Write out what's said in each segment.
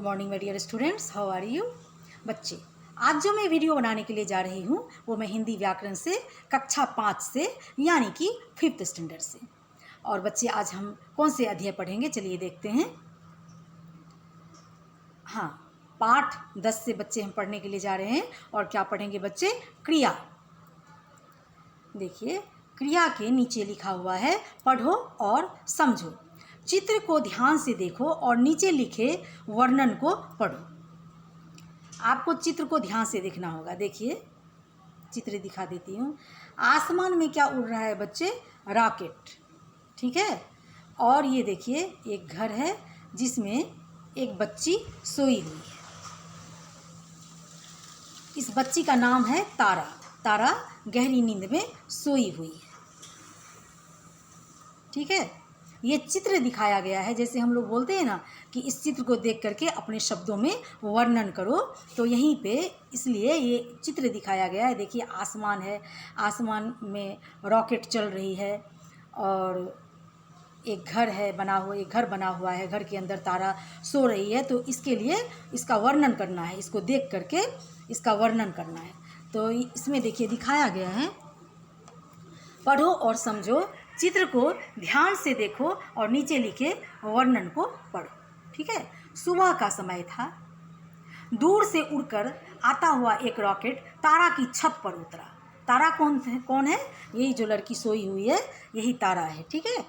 Morning my dear students, how are you. बच्चे, आज जो मैं वीडियो बनाने के लिए जा रही हूँ वो मैं हिंदी व्याकरण से कक्षा 5 से यानी कि 5th स्टैंडर्ड से। और बच्चे, आज हम कौन से अध्याय पढ़ेंगे, चलिए देखते हैं। हाँ, पाठ 10 से बच्चे हम पढ़ने के लिए जा रहे हैं। और क्या पढ़ेंगे बच्चे? क्रिया। देखिए, क्रिया के नीचे लिखा हुआ है पढ़ो और समझो। चित्र को ध्यान से देखो और नीचे लिखे वर्णन को पढ़ो। आपको चित्र को ध्यान से देखना होगा। देखिए, चित्र दिखा देती हूँ। आसमान में क्या उड़ रहा है बच्चे? रॉकेट। ठीक है। और ये देखिए, एक घर है जिसमें एक बच्ची सोई हुई है। इस बच्ची का नाम है तारा। तारा गहरी नींद में सोई हुई है। ठीक है। ये चित्र दिखाया गया है, जैसे हम लोग बोलते हैं ना कि इस चित्र को देख करके अपने शब्दों में वर्णन करो, तो यहीं पे इसलिए ये चित्र दिखाया गया है। देखिए, आसमान है, आसमान में रॉकेट चल रही है और एक घर है बना हुआ, एक घर बना हुआ है, घर के अंदर तारा सो रही है। तो इसके लिए इसका वर्णन करना है, इसको देख करके इसका वर्णन करना है। तो इसमें देखिए दिखाया गया है, पढ़ो और समझो, चित्र को ध्यान से देखो और नीचे लिखे वर्णन को पढ़ो। ठीक है। सुबह का समय था। दूर से उड़कर आता हुआ एक रॉकेट तारा की छत पर उतरा। तारा कौन है? यही जो लड़की सोई हुई है, यही तारा है। ठीक है।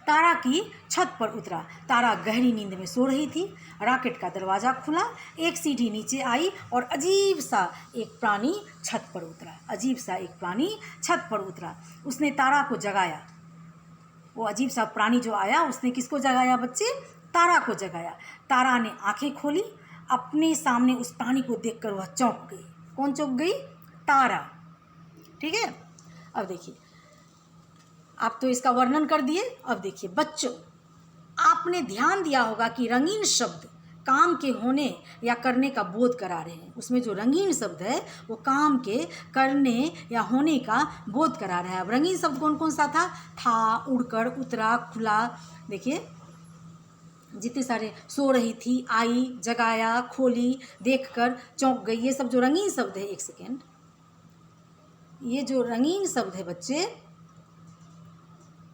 तारा की छत पर उतरा। तारा गहरी नींद में सो रही थी। रॉकेट का दरवाज़ा खुला, एक सीढ़ी नीचे आई और अजीब सा एक प्राणी छत पर उतरा। अजीब सा एक प्राणी छत पर उतरा। उसने तारा को जगाया। वो अजीब सा प्राणी जो आया, उसने किसको जगाया बच्चे? तारा को जगाया। तारा ने आंखें खोली। अपने सामने उस प्राणी को देखकर वह चौंक गई। कौन चौंक गई? तारा। ठीक है। अब देखिए, आप तो इसका वर्णन कर दिए। अब देखिए बच्चों, आपने ध्यान दिया होगा कि रंगीन शब्द काम के होने या करने का बोध करा रहे हैं। उसमें जो रंगीन शब्द है वो काम के करने या होने का बोध करा रहा है। अब रंगीन शब्द कौन कौन सा था? उड़कर, उतरा, खुला। देखिए, जितने सारे, सो रही थी, आई, जगाया, खोली, देखकर, चौंक गई, ये सब जो रंगीन शब्द है। एक सेकेंड, ये जो रंगीन शब्द है बच्चे,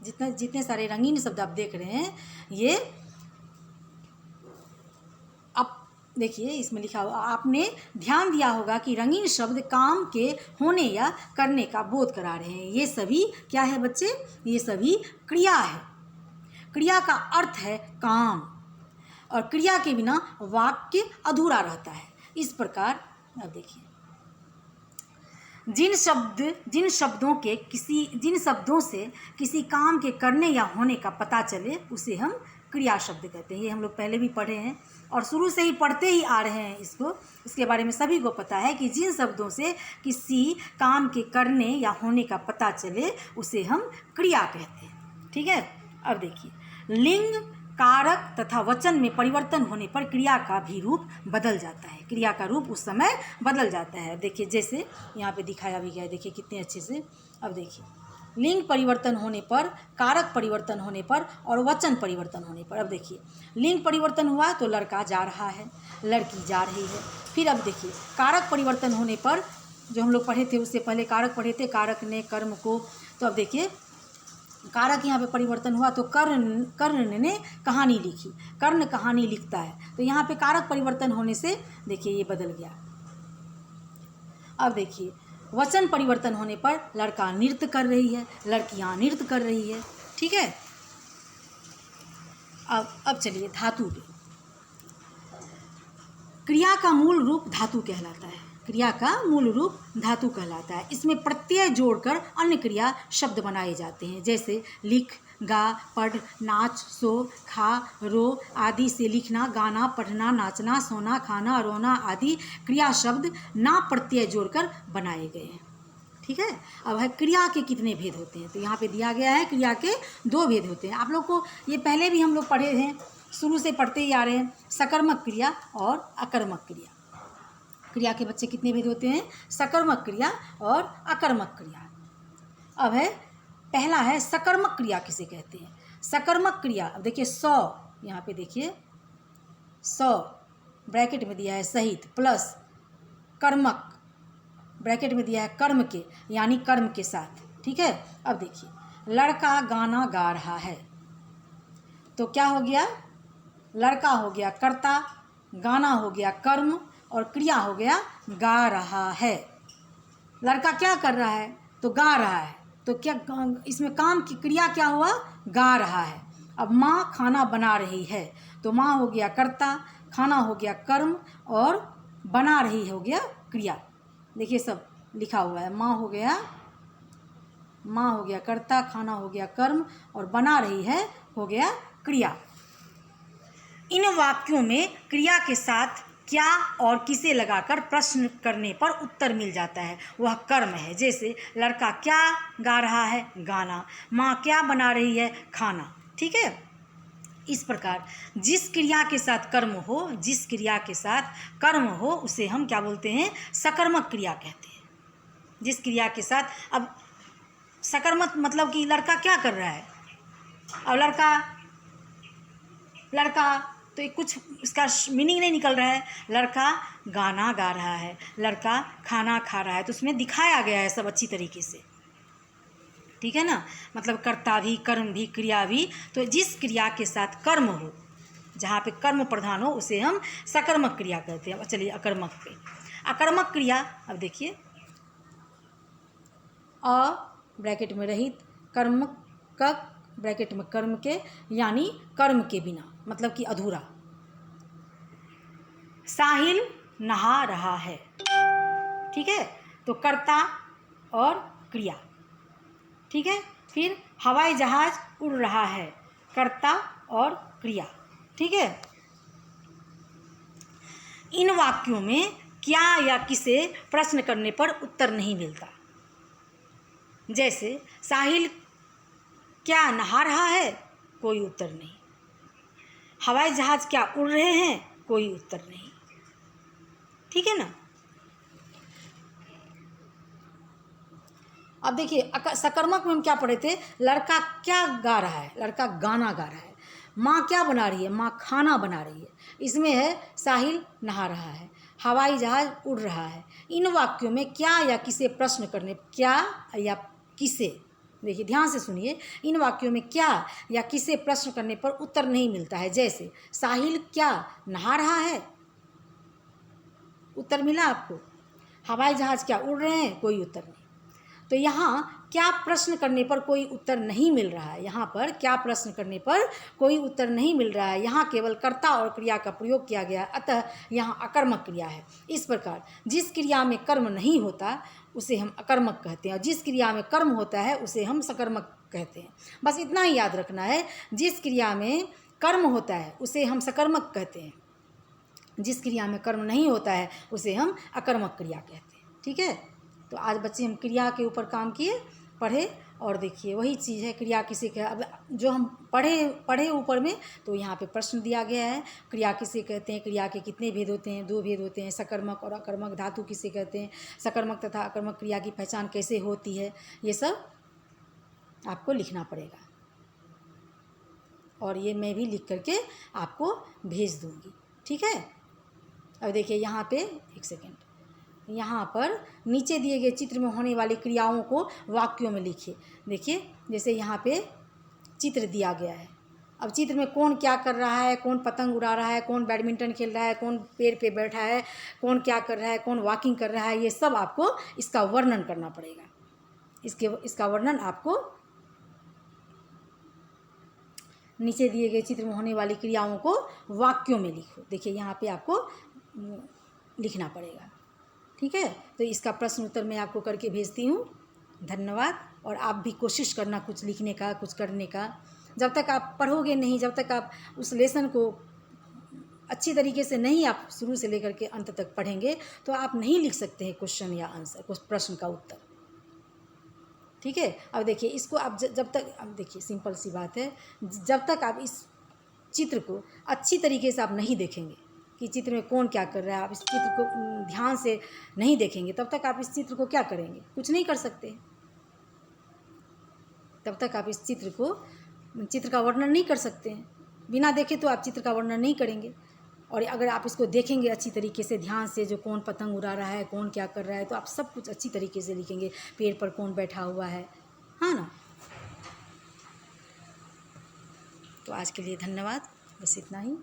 जितने सारे रंगीन शब्द आप देख रहे हैं, ये अब देखिए इसमें लिखा हुआ, आपने ध्यान दिया होगा कि रंगीन शब्द काम के होने या करने का बोध करा रहे हैं। ये सभी क्या है बच्चे? ये सभी क्रिया है। क्रिया का अर्थ है काम, और क्रिया के बिना वाक्य अधूरा रहता है। इस प्रकार अब देखिए, जिन शब्दों से किसी काम के करने या होने का पता चले उसे हम क्रिया शब्द कहते हैं। ये हम लोग पहले भी पढ़े हैं और शुरू से ही पढ़ते ही आ रहे हैं इसको। इसके बारे में सभी को पता है कि जिन शब्दों से किसी काम के करने या होने का पता चले उसे हम क्रिया कहते हैं। ठीक है। अब देखिए, लिंग, कारक तथा वचन में परिवर्तन होने पर क्रिया का भी रूप बदल जाता है। क्रिया का रूप उस समय बदल जाता है। देखिए, जैसे यहाँ पे दिखाया भी गया है, देखिए कितने अच्छे से। अब देखिए, लिंग परिवर्तन होने पर, कारक परिवर्तन होने पर और वचन परिवर्तन होने पर। अब देखिए, लिंग परिवर्तन हुआ तो लड़का जा रहा है, लड़की जा रही है। फिर अब देखिए, कारक परिवर्तन होने पर, जो हम लोग पढ़े थे उससे पहले कारक पढ़े थे, कारक ने कर्म को। तो अब देखिए, कारक यहाँ पे परिवर्तन हुआ तो कर्ण ने कहानी लिखी। कर्ण कहानी लिखता है, तो यहाँ पे कारक परिवर्तन होने से देखिए ये बदल गया। अब देखिए, वचन परिवर्तन होने पर लड़का नृत्य कर रही है, लड़कियाँ नृत्य कर रही है। ठीक है। अब चलिए धातु पे। क्रिया का मूल रूप धातु कहलाता है। क्रिया का मूल रूप धातु कहलाता है। इसमें प्रत्यय जोड़कर अन्य क्रिया शब्द बनाए जाते हैं, जैसे लिख, गा, पढ़, नाच, सो, खा, रो आदि से लिखना, गाना, पढ़ना, नाचना, सोना, खाना, रोना आदि क्रिया शब्द ना प्रत्यय जोड़कर बनाए गए हैं। ठीक है। अब है क्रिया के कितने भेद होते हैं, तो यहाँ पे दिया गया है क्रिया के 2 भेद होते हैं। आप लोग को ये पहले भी हम लोग पढ़े हैं, शुरू से पढ़ते ही आ रहे हैं, सकर्मक क्रिया और अकर्मक क्रिया। क्रिया के बच्चे कितने भेद होते हैं? सकर्मक क्रिया और अकर्मक क्रिया। अब है, पहला है सकर्मक क्रिया किसे कहते हैं? सकर्मक क्रिया, अब देखिए 100, यहाँ पे देखिए सौ ब्रैकेट में दिया है सहित प्लस कर्मक ब्रैकेट में दिया है कर्म के यानी कर्म के साथ। ठीक है, अब देखिए लड़का गाना गा रहा है, तो क्या हो गया, लड़का हो गया कर्ता, गाना हो गया कर्म और क्रिया हो गया गा रहा है। लड़का क्या कर रहा है, तो गा रहा है, तो क्या इसमें काम की क्रिया क्या हुआ, गा रहा है। अब माँ खाना बना रही है, तो माँ हो गया कर्ता, खाना हो गया कर्म और बना रही हो गया क्रिया। देखिए सब लिखा हुआ है, माँ हो गया कर्ता, खाना हो गया कर्म और बना रही है हो गया क्रिया। इन वाक्यों में क्रिया के साथ क्या और किसे लगाकर प्रश्न करने पर उत्तर मिल जाता है, वह कर्म है। जैसे लड़का क्या गा रहा है, गाना, माँ क्या बना रही है, खाना। ठीक है, इस प्रकार जिस क्रिया के साथ कर्म हो उसे हम क्या बोलते हैं, सकर्मक क्रिया कहते हैं। जिस क्रिया के साथ, अब सकर्मक मतलब कि लड़का क्या कर रहा है, अब लड़का तो ये कुछ इसका मीनिंग नहीं निकल रहा है। लड़का गाना गा रहा है, लड़का खाना खा रहा है, तो उसमें दिखाया गया है सब अच्छी तरीके से। ठीक है ना, मतलब कर्ता भी, कर्म भी, क्रिया भी। तो जिस क्रिया के साथ कर्म हो, जहाँ पे कर्म प्रधान हो, उसे हम सकर्मक क्रिया कहते हैं। चलिए अकर्मक पे, अकर्मक क्रिया, अब देखिए अ ब्रैकेट में रहित कर्म क ब्रैकेट में कर्म के यानी कर्म के बिना, मतलब कि अधूरा। साहिल नहा रहा है, ठीक है, तो कर्ता और क्रिया। ठीक है, फिर हवाई जहाज उड़ रहा है, कर्ता और क्रिया। ठीक है, इन वाक्यों में क्या या किसे प्रश्न करने पर उत्तर नहीं मिलता। जैसे साहिल क्या नहा रहा है, कोई उत्तर नहीं। हवाई जहाज क्या उड़ रहे हैं, कोई उत्तर नहीं। ठीक है ना। अब देखिए सकर्मक में हम क्या पढ़े थे, लड़का क्या गा रहा है, लड़का गाना गा रहा है। माँ क्या बना रही है, माँ खाना बना रही है। इसमें है साहिल नहा रहा है, हवाई जहाज उड़ रहा है। इन वाक्यों में क्या या किसे प्रश्न करने, क्या या किसे, देखिए ध्यान से सुनिए, इन वाक्यों में क्या या किसे प्रश्न करने पर उत्तर नहीं मिलता है। जैसे साहिल क्या नहा रहा है, उत्तर मिला आपको। हवाई जहाज क्या उड़ रहे हैं, कोई उत्तर नहीं। तो यहाँ क्या प्रश्न करने पर कोई उत्तर नहीं मिल रहा है, यहाँ पर क्या प्रश्न करने पर कोई उत्तर नहीं मिल रहा है, यहाँ केवल कर्ता और क्रिया का प्रयोग किया गया, अतः यहाँ अकर्मक क्रिया है। इस प्रकार जिस क्रिया में कर्म नहीं होता उसे हम अकर्मक कहते हैं, और जिस क्रिया में कर्म होता है उसे हम सकर्मक कहते हैं। बस इतना ही याद रखना है, जिस क्रिया में कर्म होता है उसे हम सकर्मक कहते हैं, जिस क्रिया में कर्म नहीं होता है उसे हम अकर्मक क्रिया कहते हैं। ठीक है, तो आज बच्चे हम क्रिया के ऊपर काम किए, पढ़े, और देखिए वही चीज़ है क्रिया किसे कह, अब जो हम पढ़े ऊपर में, तो यहाँ पे प्रश्न दिया गया है क्रिया किसे कहते हैं, क्रिया के कितने भेद होते हैं, 2 भेद होते हैं, सकर्मक और अकर्मक, धातु किसे कहते हैं, सकर्मक तथा अकर्मक क्रिया की पहचान कैसे होती है, ये सब आपको लिखना पड़ेगा। और ये मैं भी लिख करके आपको भेज दूँगी। ठीक है, अब देखिए यहाँ पे एक सेकेंड, यहाँ पर नीचे दिए गए चित्र में होने वाली क्रियाओं को वाक्यों में लिखिए। देखिए जैसे यहाँ पे चित्र दिया गया है, अब चित्र में कौन क्या कर रहा है, कौन पतंग उड़ा रहा है, कौन बैडमिंटन खेल रहा है, कौन पेड़ पे बैठा है, कौन क्या कर रहा है, कौन वॉकिंग कर रहा है, ये सब आपको इसका वर्णन करना पड़ेगा। इसका वर्णन आपको नीचे दिए गए चित्र में होने वाली क्रियाओं को वाक्यों में लिखो। देखिए यहाँ पे आपको लिखना पड़ेगा। ठीक है, तो इसका प्रश्न उत्तर मैं आपको करके भेजती हूँ। धन्यवाद। और आप भी कोशिश करना कुछ लिखने का, कुछ करने का। जब तक आप पढ़ोगे नहीं, जब तक आप उस लेसन को अच्छी तरीके से नहीं आप शुरू से लेकर के अंत तक पढ़ेंगे, तो आप नहीं लिख सकते हैं क्वेश्चन या आंसर, कुछ प्रश्न का उत्तर। ठीक है, अब देखिए इसको आप जब तक, अब देखिए सिंपल सी बात है, जब तक आप इस चित्र को अच्छी तरीके से आप नहीं देखेंगे कि चित्र में कौन क्या कर रहा है, आप इस चित्र को ध्यान से नहीं देखेंगे, तब तक आप इस चित्र को क्या करेंगे, कुछ नहीं कर सकते। तब तक आप इस चित्र का वर्णन नहीं कर सकते हैं। बिना देखे तो आप चित्र का वर्णन नहीं करेंगे। और अगर आप इसको देखेंगे अच्छी तरीके से ध्यान से, जो कौन पतंग उड़ा रहा है, कौन क्या कर रहा है, तो आप सब कुछ अच्छी तरीके से लिखेंगे। पेड़ पर कौन बैठा हुआ है, हाँ ना। तो आज के लिए धन्यवाद, बस इतना ही।